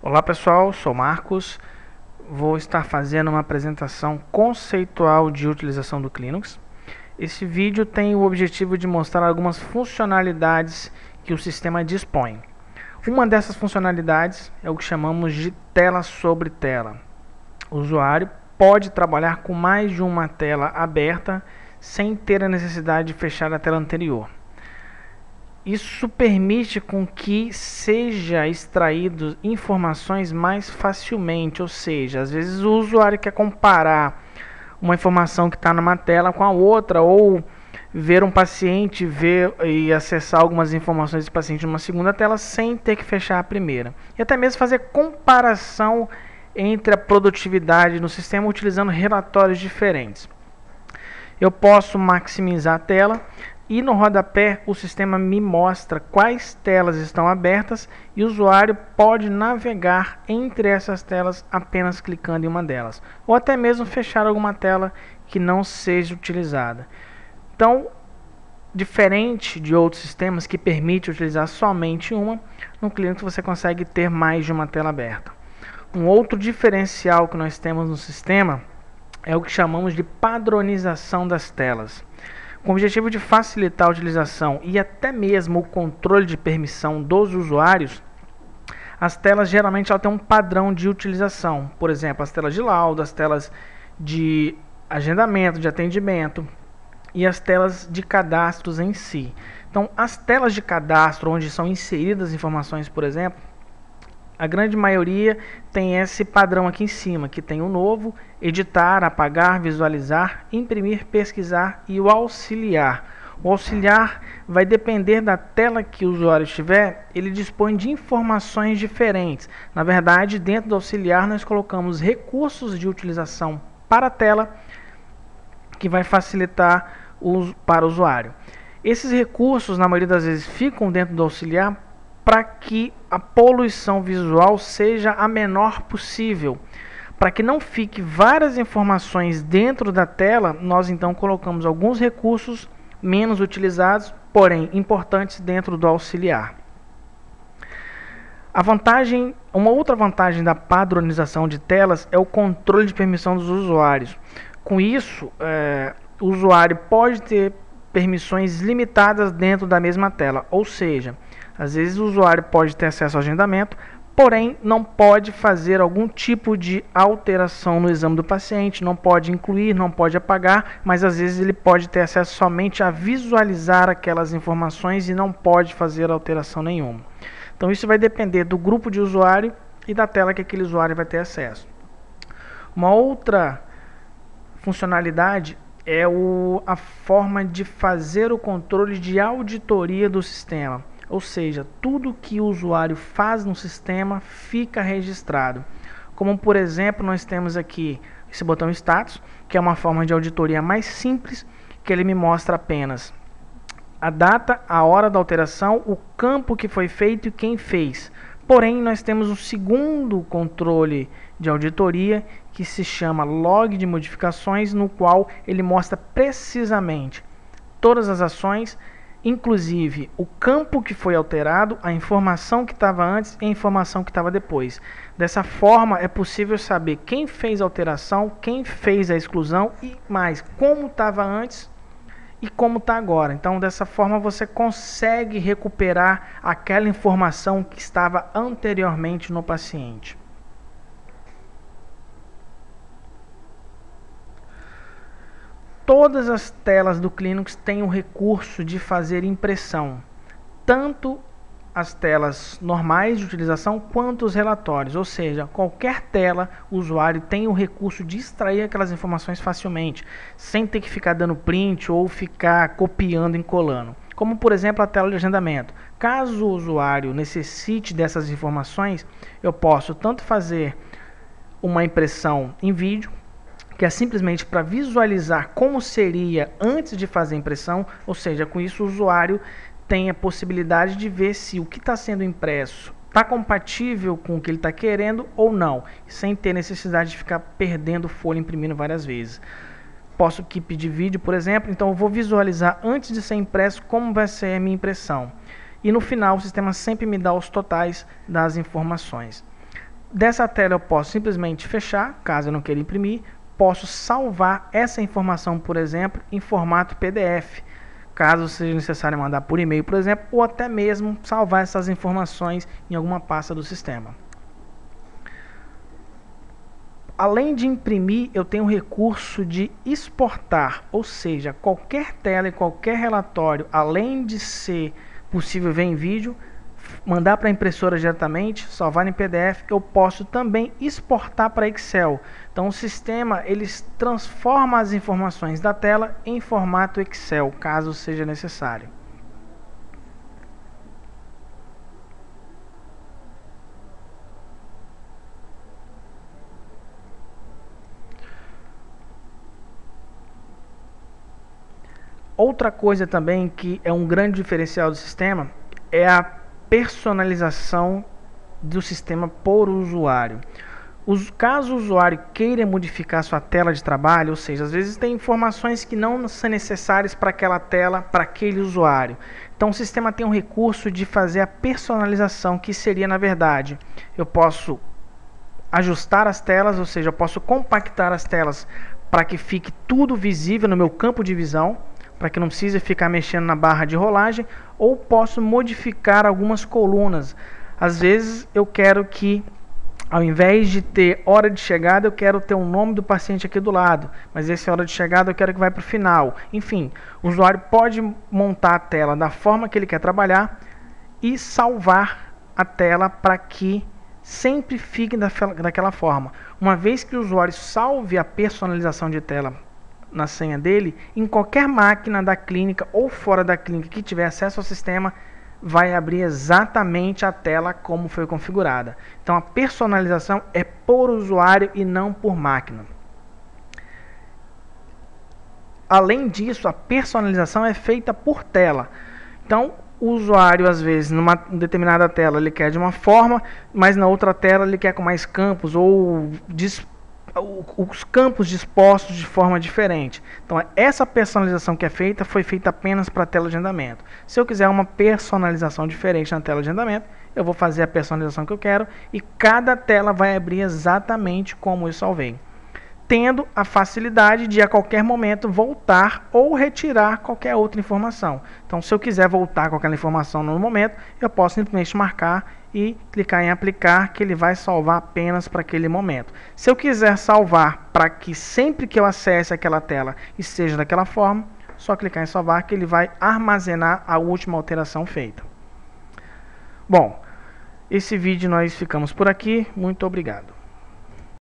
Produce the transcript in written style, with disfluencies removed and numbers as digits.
Olá pessoal, sou Marcos. Vou estar fazendo uma apresentação conceitual de utilização do Linux. Esse vídeo tem o objetivo de mostrar algumas funcionalidades que o sistema dispõe. Uma dessas funcionalidades é o que chamamos de tela sobre tela. O usuário pode trabalhar com mais de uma tela aberta sem ter a necessidade de fechar a tela anterior. Isso permite com que seja extraído informações mais facilmente, ou seja, às vezes o usuário quer comparar uma informação que está numa tela com a outra, ou ver um paciente, ver e acessar algumas informações desse paciente numa segunda tela sem ter que fechar a primeira. E até mesmo fazer comparação entre a produtividade no sistema utilizando relatórios diferentes. Eu posso maximizar a tela e no rodapé o sistema me mostra quais telas estão abertas e o usuário pode navegar entre essas telas apenas clicando em uma delas, ou até mesmo fechar alguma tela que não seja utilizada. Então, diferente de outros sistemas que permite utilizar somente uma, no Linux você consegue ter mais de uma tela aberta. Um outro diferencial que nós temos no sistema é o que chamamos de padronização das telas. Com o objetivo de facilitar a utilização e até mesmo o controle de permissão dos usuários, as telas geralmente têm um padrão de utilização. Por exemplo, as telas de laudo, as telas de agendamento, de atendimento e as telas de cadastros em si. Então, as telas de cadastro, onde são inseridas informações, por exemplo, a grande maioria tem esse padrão aqui em cima, que tem o novo, editar, apagar, visualizar, imprimir, pesquisar e o auxiliar. O auxiliar vai depender da tela que o usuário estiver, ele dispõe de informações diferentes. Na verdade, dentro do auxiliar nós colocamos recursos de utilização para a tela, que vai facilitar para o usuário. Esses recursos, na maioria das vezes, ficam dentro do auxiliar para que a poluição visual seja a menor possível. Para que não fique várias informações dentro da tela, nós então colocamos alguns recursos menos utilizados, porém importantes dentro do auxiliar. Uma outra vantagem da padronização de telas é o controle de permissão dos usuários. Com isso, o usuário pode ter permissões limitadas dentro da mesma tela, ou seja, às vezes o usuário pode ter acesso ao agendamento, porém não pode fazer algum tipo de alteração no exame do paciente, não pode incluir, não pode apagar, mas às vezes ele pode ter acesso somente a visualizar aquelas informações e não pode fazer alteração nenhuma. Então isso vai depender do grupo de usuário e da tela que aquele usuário vai ter acesso. Uma outra funcionalidade é a forma de fazer o controle de auditoria do sistema. Ou seja, tudo que o usuário faz no sistema fica registrado. Como por exemplo, nós temos aqui esse botão status, que é uma forma de auditoria mais simples, que ele me mostra apenas a data, a hora da alteração, o campo que foi feito e quem fez. Porém, nós temos um segundo controle de auditoria que se chama log de modificações, no qual ele mostra precisamente todas as ações, inclusive o campo que foi alterado, a informação que estava antes e a informação que estava depois. Dessa forma é possível saber quem fez a alteração, quem fez a exclusão e mais, como estava antes e como está agora. Então dessa forma você consegue recuperar aquela informação que estava anteriormente no paciente. Todas as telas do Linux têm o recurso de fazer impressão, tanto as telas normais de utilização quanto os relatórios, ou seja, qualquer tela o usuário tem o recurso de extrair aquelas informações facilmente, sem ter que ficar dando print ou ficar copiando e colando. Como por exemplo a tela de agendamento. Caso o usuário necessite dessas informações, eu posso tanto fazer uma impressão em vídeo, que é simplesmente para visualizar como seria antes de fazer a impressão, ou seja, com isso o usuário tem a possibilidade de ver se o que está sendo impresso está compatível com o que ele está querendo ou não, sem ter necessidade de ficar perdendo folha imprimindo várias vezes. Posso aqui pedir vídeo, por exemplo, então eu vou visualizar antes de ser impresso como vai ser a minha impressão. E no final o sistema sempre me dá os totais das informações. Dessa tela eu posso simplesmente fechar, caso eu não queira imprimir. Posso salvar essa informação, por exemplo, em formato PDF, caso seja necessário mandar por e-mail, por exemplo, ou até mesmo salvar essas informações em alguma pasta do sistema. Além de imprimir, eu tenho o recurso de exportar, ou seja, qualquer tela e qualquer relatório, além de ser possível ver em vídeo, mandar para a impressora diretamente, salvar em PDF, eu posso também exportar para Excel. Então o sistema ele transforma as informações da tela em formato Excel, caso seja necessário. Outra coisa também que é um grande diferencial do sistema é a personalização do sistema por usuário. Caso o usuário queira modificar sua tela de trabalho, ou seja, às vezes tem informações que não são necessárias para aquela tela, para aquele usuário. Então o sistema tem um recurso de fazer a personalização, que seria, na verdade, eu posso ajustar as telas, ou seja, eu posso compactar as telas para que fique tudo visível no meu campo de visão, para que não precise ficar mexendo na barra de rolagem, ou posso modificar algumas colunas. Às vezes eu quero que, ao invés de ter hora de chegada, eu quero ter o nome do paciente aqui do lado, mas essa hora de chegada eu quero que vai para o final. Enfim, o usuário pode montar a tela da forma que ele quer trabalhar e salvar a tela para que sempre fique daquela forma. Uma vez que o usuário salve a personalização de tela na senha dele, em qualquer máquina da clínica ou fora da clínica que tiver acesso ao sistema, vai abrir exatamente a tela como foi configurada. Então a personalização é por usuário e não por máquina. Além disso, a personalização é feita por tela. Então o usuário, às vezes, numa determinada tela ele quer de uma forma, mas na outra tela ele quer com mais campos ou os campos dispostos de forma diferente. Então essa personalização que é feita foi feita apenas para a tela de agendamento. Se eu quiser uma personalização diferente na tela de agendamento, eu vou fazer a personalização que eu quero e cada tela vai abrir exatamente como eu salvei, tendo a facilidade de a qualquer momento voltar ou retirar qualquer outra informação. Então se eu quiser voltar com aquela informação no momento, eu posso simplesmente marcar e clicar em aplicar, que ele vai salvar apenas para aquele momento. Se eu quiser salvar para que sempre que eu acesse aquela tela esteja daquela forma, só clicar em salvar que ele vai armazenar a última alteração feita. Bom, esse vídeo nós ficamos por aqui. Muito obrigado.